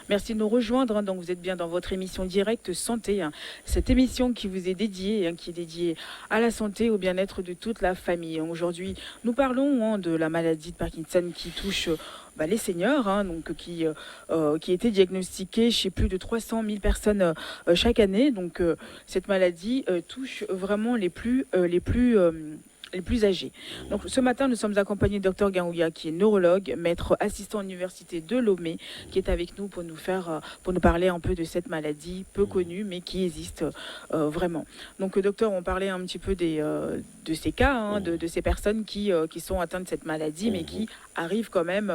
Merci de nous rejoindre. Donc vous êtes bien dans votre émission Directe Santé. Cette émission qui vous est dédiée, qui est dédiée à la santé, au bien-être de toute la famille. Aujourd'hui, nous parlons de la maladie de Parkinson qui touche les seniors, donc qui a été diagnostiquée chez plus de 300 000 personnes chaque année. Donc cette maladie touche vraiment les plus âgés. Donc ce matin, nous sommes accompagnés de Dr Gaoulia, qui est neurologue, maître assistant à l'université de Lomé, qui est avec nous pour nous parler un peu de cette maladie peu connue, mais qui existe vraiment. Donc docteur, on parlait un petit peu de ces cas, de ces personnes qui sont atteintes de cette maladie, mais qui arrivent quand même...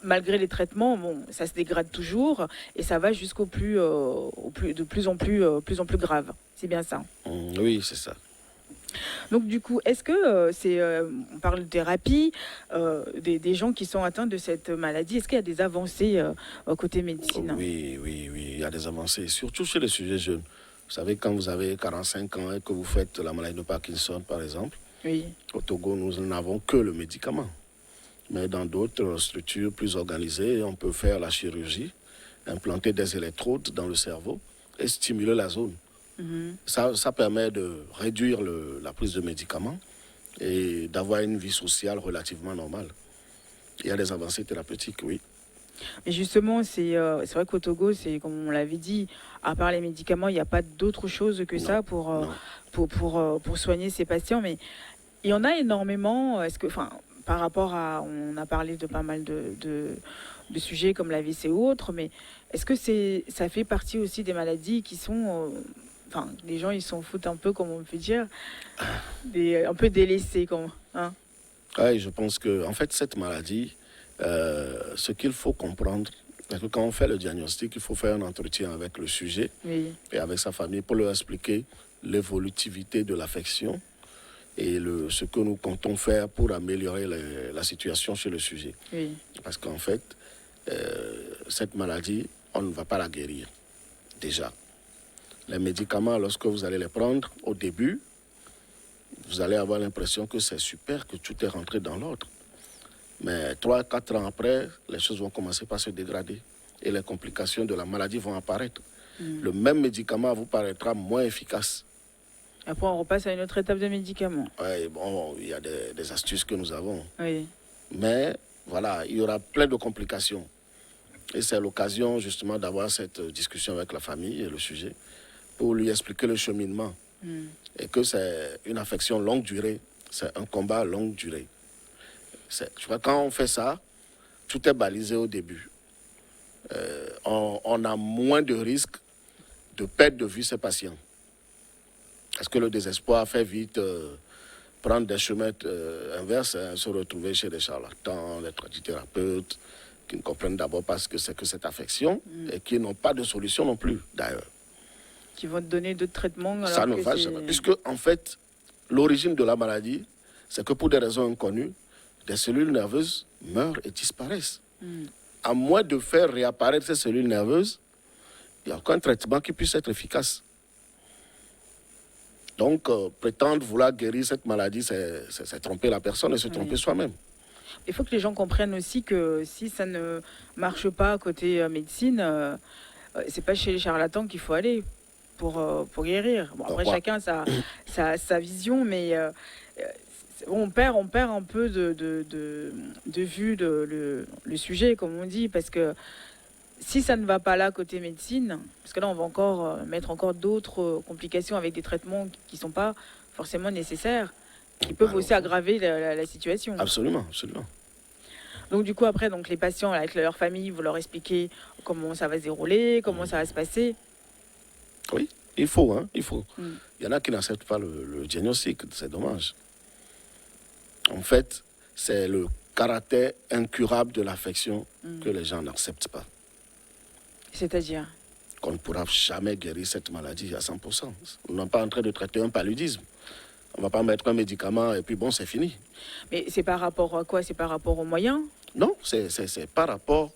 malgré les traitements, ça se dégrade toujours et ça va jusqu'au de plus en plus grave. C'est bien ça. Oui, c'est ça. Donc du coup, est-ce que on parle de thérapie, des gens qui sont atteints de cette maladie, est-ce qu'il y a des avancées côté médecine? Oui, il y a des avancées, surtout chez les sujets jeunes. Vous savez, quand vous avez 45 ans et que vous faites la maladie de Parkinson, par exemple, oui. Au Togo, nous n'avons que le médicament. Mais dans d'autres structures plus organisées, on peut faire la chirurgie, implanter des électrodes dans le cerveau et stimuler la zone. Ça permet de réduire la prise de médicaments et d'avoir une vie sociale relativement normale. Il y a des avancées thérapeutiques, oui. Mais justement, c'est vrai qu'au Togo, c'est comme on l'avait dit, à part les médicaments, il n'y a pas d'autre chose que ça pour soigner ces patients. Mais il y en a énormément. Est-ce que, par rapport à, on a parlé de pas mal de sujets comme l'AVC ou autres, mais est-ce que ça fait partie aussi des maladies qui sont les gens, ils s'en foutent un peu, comme on peut dire, un peu délaissés, Oui, je pense que, en fait, cette maladie, ce qu'il faut comprendre, c'est que quand on fait le diagnostic, il faut faire un entretien avec le sujet et avec sa famille pour leur expliquer l'évolutivité de l'affection et ce que nous comptons faire pour améliorer la situation chez le sujet. Oui. Parce qu'en fait, cette maladie, on ne va pas la guérir, déjà. Les médicaments, lorsque vous allez les prendre, au début, vous allez avoir l'impression que c'est super, que tout est rentré dans l'ordre. Mais 3-4 ans après, les choses vont commencer par se dégrader et les complications de la maladie vont apparaître. Le même médicament vous paraîtra moins efficace. Après, on repasse à une autre étape de médicaments. Oui, bon, il y a des astuces que nous avons. Oui. Mais voilà, il y aura plein de complications. Et c'est l'occasion justement d'avoir cette discussion avec la famille et le sujet pour lui expliquer le cheminement. Et que c'est une affection longue durée, c'est un combat longue durée. Tu vois, quand on fait ça, tout est balisé au début. On a moins de risques de perdre de vue ces patients. Parce que le désespoir fait vite prendre des chemins inverses, se retrouver chez des charlatans, des tradithérapeutes, qui ne comprennent d'abord pas ce que c'est que cette affection et qui n'ont pas de solution non plus, d'ailleurs. Qui vont te donner d'autres traitements. Ça ne va jamais. Puisque, en fait, l'origine de la maladie, c'est que pour des raisons inconnues, des cellules nerveuses meurent et disparaissent. À moins de faire réapparaître ces cellules nerveuses, il n'y a aucun traitement qui puisse être efficace. Donc, prétendre vouloir guérir cette maladie, c'est tromper la personne et se tromper soi-même. Il faut que les gens comprennent aussi que si ça ne marche pas côté médecine, c'est pas chez les charlatans qu'il faut aller pour guérir. Bon, après, chacun sa vision, mais on perd un peu de vue le sujet, comme on dit, parce que si ça ne va pas là côté médecine, parce que là on va encore mettre encore d'autres complications avec des traitements qui ne sont pas forcément nécessaires, qui peuvent aussi aggraver la situation. Absolument, absolument. Donc du coup après, les patients avec leur famille, vous leur expliquez comment ça va se dérouler, comment ça va se passer. Oui, il faut. Il y en a qui n'acceptent pas le diagnostic, c'est dommage. En fait, c'est le caractère incurable de l'affection que les gens n'acceptent pas. C'est-à-dire qu'on ne pourra jamais guérir cette maladie à 100%. On n'est pas en train de traiter un paludisme. On ne va pas mettre un médicament et puis bon, c'est fini. Mais c'est par rapport à quoi? C'est par rapport aux moyens? Non, c'est par rapport...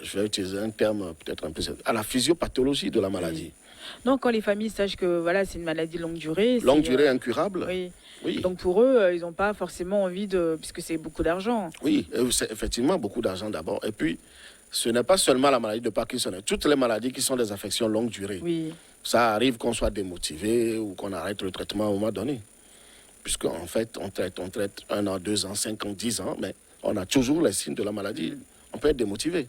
je vais utiliser un terme peut-être un peu... à la physiopathologie de la maladie. Donc, quand les familles sachent que voilà, c'est une maladie longue durée... Longue durée, incurable. Oui. Oui. Donc, pour eux, ils n'ont pas forcément envie de... Puisque c'est beaucoup d'argent. Oui, c'est effectivement beaucoup d'argent d'abord. Et puis, ce n'est pas seulement la maladie de Parkinson. Toutes les maladies qui sont des affections longue durée. Oui. Ça arrive qu'on soit démotivé ou qu'on arrête le traitement à un moment donné. Puisqu'en fait, on traite 1 an, 2 ans, 5 ans, 10 ans, mais on a toujours les signes de la maladie. On peut être démotivé.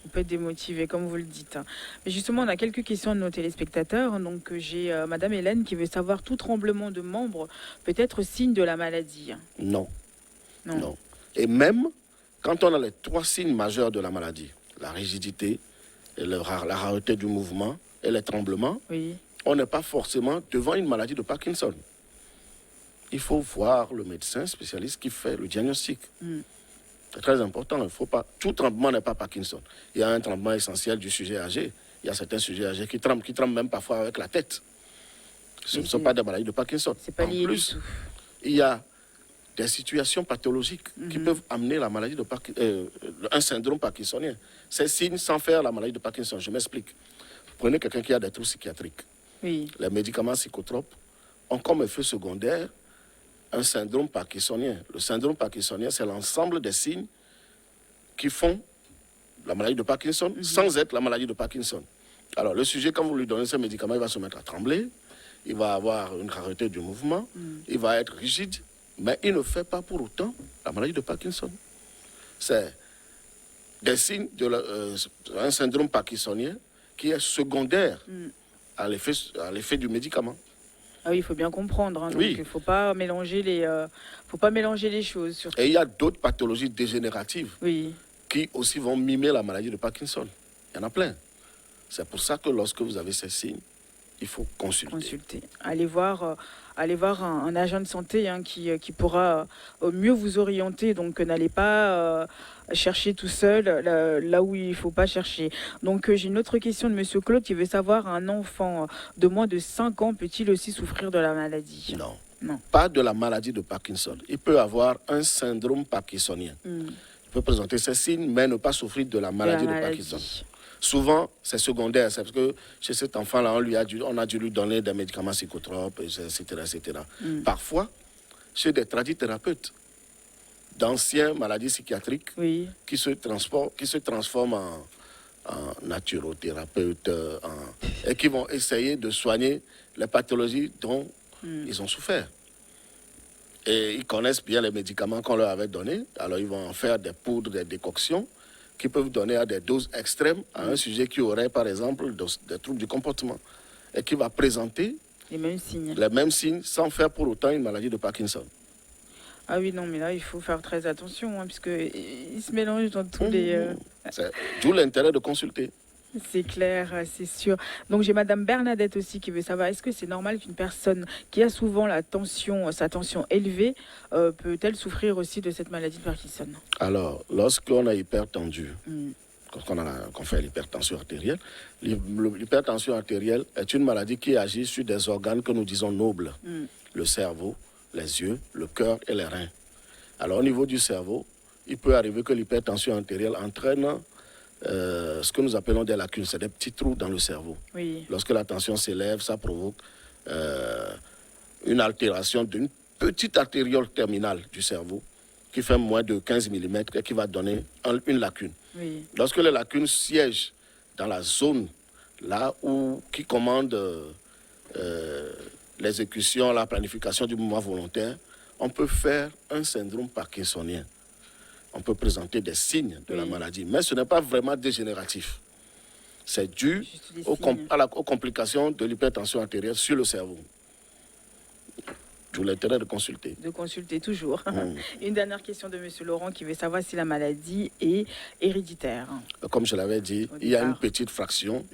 On peut être démotivé, comme vous le dites. Mais justement, on a quelques questions de nos téléspectateurs. Donc, j'ai Madame Hélène qui veut savoir, tout tremblement de membre peut être signe de la maladie? Non. Non. Et même quand on a les 3 signes majeurs de la maladie, la rigidité, et la rareté du mouvement et les tremblements, oui, on n'est pas forcément devant une maladie de Parkinson. Il faut voir le médecin spécialiste qui fait le diagnostic. C'est très important. Il faut pas, tout tremblement n'est pas Parkinson. Il y a un tremblement essentiel du sujet âgé. Il y a certains sujets âgés qui tremblent même parfois avec la tête. Ce ne sont pas des maladies de Parkinson. C'est pas lié en plus, du tout. Il y a des situations pathologiques qui peuvent amener la maladie de un syndrome parkinsonien. Ces signes sans faire la maladie de Parkinson. Je m'explique. Prenez quelqu'un qui a des troubles psychiatriques. Oui. Les médicaments psychotropes ont comme effet secondaire un syndrome parkinsonien. Le syndrome parkinsonien, c'est l'ensemble des signes qui font la maladie de Parkinson sans être la maladie de Parkinson. Alors, le sujet, quand vous lui donnez ces médicaments, il va se mettre à trembler, il va avoir une rareté du mouvement, il va être rigide, mais il ne fait pas pour autant la maladie de Parkinson. C'est des signes d'un syndrome parkinsonien qui est secondaire à l'effet du médicament. Ah oui, il faut bien comprendre. Hein, oui. Donc, il ne faut pas mélanger les choses. Surtout. Et il y a d'autres pathologies dégénératives oui, qui aussi vont mimer la maladie de Parkinson. Il y en a plein. C'est pour ça que lorsque vous avez ces signes, il faut consulter. Allez voir un agent de santé qui pourra mieux vous orienter. Donc, n'allez pas chercher tout seul là où il ne faut pas chercher. Donc, j'ai une autre question de Monsieur Claude qui veut savoir, un enfant de moins de 5 ans peut-il aussi souffrir de la maladie? Non. Pas de la maladie de Parkinson. Il peut avoir un syndrome parkinsonien. Il peut présenter ces signes, mais ne pas souffrir de la maladie de Parkinson. Souvent, c'est secondaire. C'est parce que chez cet enfant-là, on a dû lui donner des médicaments psychotropes, etc. etc. Parfois, chez des tradithérapeutes, d'anciens maladies psychiatriques qui se transforment en naturothérapeutes et qui vont essayer de soigner les pathologies dont ils ont souffert. Et ils connaissent bien les médicaments qu'on leur avait donnés. Alors, ils vont en faire des poudres, des décoctions qui peuvent donner à des doses extrêmes à un sujet qui aurait, par exemple, des troubles du comportement et qui va présenter les mêmes signes sans faire pour autant une maladie de Parkinson. Ah oui, non, mais là, il faut faire très attention, puisqu'ils se mélangent dans tous les... D'où l'intérêt de consulter. C'est clair, c'est sûr. Donc, j'ai Madame Bernadette aussi qui veut savoir, est-ce que c'est normal qu'une personne qui a souvent sa tension élevée, peut-elle souffrir aussi de cette maladie de Parkinson? Alors, lorsqu'on est hypertendu, qu'on fait l'hypertension artérielle, l'hypertension artérielle est une maladie qui agit sur des organes que nous disons nobles. Le cerveau, les yeux, le cœur et les reins. Alors, au niveau du cerveau, il peut arriver que l'hypertension artérielle entraîne ce que nous appelons des lacunes, c'est des petits trous dans le cerveau. Oui. Lorsque la tension s'élève, ça provoque une altération d'une petite artériole terminale du cerveau qui fait moins de 15 mm et qui va donner une lacune. Oui. Lorsque les lacunes siègent dans la zone là qui commande l'exécution, la planification du mouvement volontaire, on peut faire un syndrome parkinsonien. On peut présenter des signes de la maladie, mais ce n'est pas vraiment dégénératif. C'est dû aux complications de l'hypertension artérielle sur le cerveau. D'où l'intérêt de consulter. De consulter toujours. Une dernière question de M. Laurent qui veut savoir si la maladie est héréditaire. Comme je l'avais dit, il y a une petite fraction,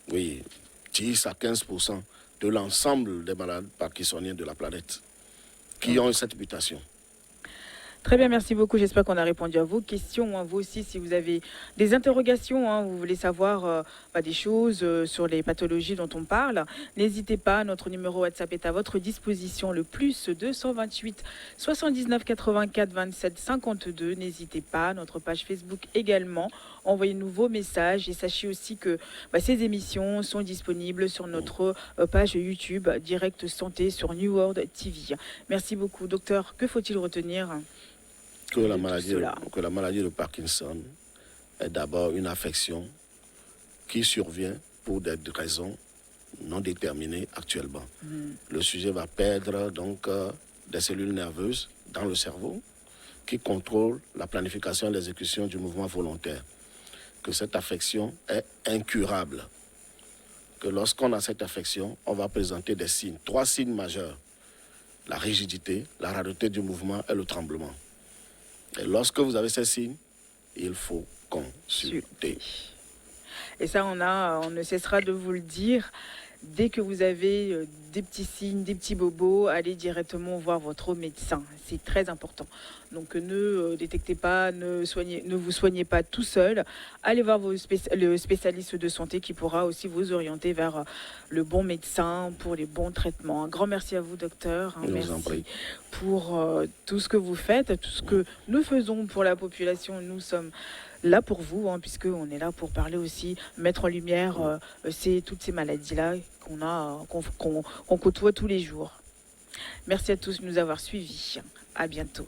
10 à 15% de l'ensemble des malades parkinsoniens de la planète qui ont cette mutation. Très bien, merci beaucoup. J'espère qu'on a répondu à vos questions. Vous aussi, si vous avez des interrogations, vous voulez savoir des choses sur les pathologies dont on parle, n'hésitez pas. Notre numéro WhatsApp est à votre disposition, le plus 228 79 84 27 52. N'hésitez pas. Notre page Facebook également. Envoyez-nous vos messages et sachez aussi que ces émissions sont disponibles sur notre page YouTube Direct Santé sur New World TV. Merci beaucoup, docteur. Que faut-il retenir que la maladie de Parkinson est d'abord une affection qui survient pour des raisons non déterminées actuellement. Le sujet va perdre donc des cellules nerveuses dans le cerveau qui contrôlent la planification et l'exécution du mouvement volontaire. Que cette affection est incurable. Que lorsqu'on a cette affection, on va présenter des signes, 3 signes majeurs: la rigidité, la rareté du mouvement et le tremblement. Et lorsque vous avez ces signes, il faut consulter. Et ça, on ne cessera de vous le dire. Dès que vous avez des petits signes, des petits bobos, allez directement voir votre médecin. C'est très important. Donc ne détectez pas, ne vous soignez pas tout seul. Allez voir le spécialiste de santé qui pourra aussi vous orienter vers le bon médecin pour les bons traitements. Un grand merci à vous, docteur. Merci pour tout ce que vous faites, tout ce que nous faisons pour la population. Nous sommes là pour vous, puisqu'on est là pour parler aussi, mettre en lumière toutes ces maladies-là qu'on côtoie tous les jours. Merci à tous de nous avoir suivis. À bientôt.